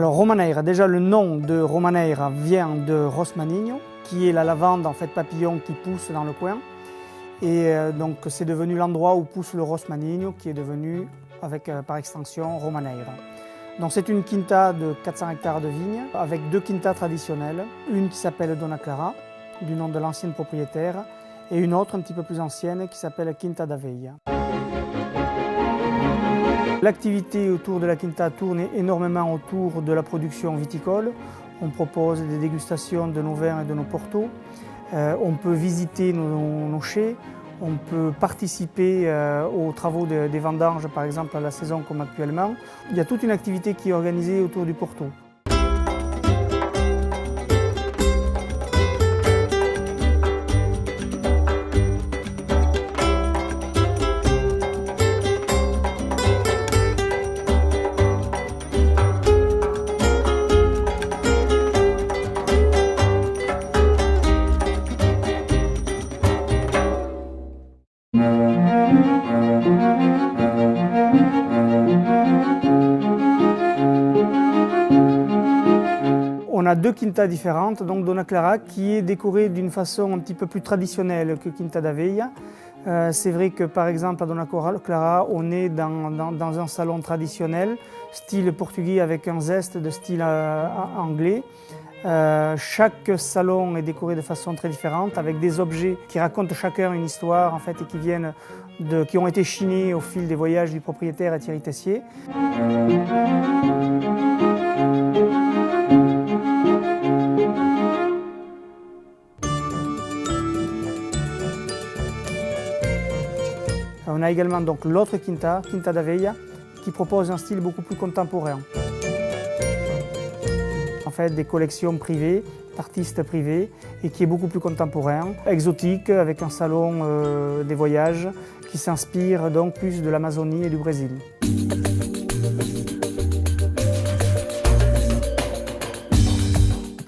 Alors Romaneira, déjà le nom de Romaneira vient de Rosmanino, qui est la lavande en fait papillon qui pousse dans le coin. Et donc c'est devenu l'endroit où pousse le Rosmanino, qui est devenu avec par extension Romaneira. Donc c'est une quinta de 400 hectares de vignes avec deux quintas traditionnelles, une qui s'appelle Donna Clara, du nom de l'ancienne propriétaire, et une autre un petit peu plus ancienne qui s'appelle Quinta da Veia. L'activité autour de la quinta tourne énormément autour de la production viticole. On propose des dégustations de nos vins et de nos portos. On peut visiter nos chais. On peut participer aux travaux des vendanges, par exemple à la saison comme actuellement. Il y a toute une activité qui est organisée autour du porto. On a deux quintas différentes, donc Donna Clara qui est décorée d'une façon un petit peu plus traditionnelle que Quinta da Veia. C'est vrai que par exemple à Donna Clara, on est dans un salon traditionnel, style portugais avec un zeste de style anglais. Chaque salon est décoré de façon très différente avec des objets qui racontent chacun une histoire en fait, et qui ont été chinés au fil des voyages du propriétaire Thierry Tessier. On a également donc l'autre quinta, Quinta da Veia, qui propose un style beaucoup plus contemporain. En fait, des collections privées, d'artistes privés, et qui est beaucoup plus contemporain, exotique, avec un salon des voyages, qui s'inspire donc plus de l'Amazonie et du Brésil.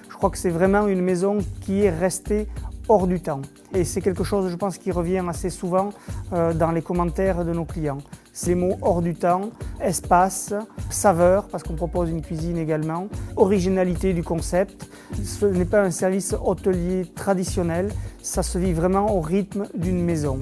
Je crois que c'est vraiment une maison qui est restée hors du temps. Et c'est quelque chose, je pense, qui revient assez souvent dans les commentaires de nos clients. Ces mots hors du temps, espace, saveur, parce qu'on propose une cuisine également, originalité du concept. Ce n'est pas un service hôtelier traditionnel, ça se vit vraiment au rythme d'une maison.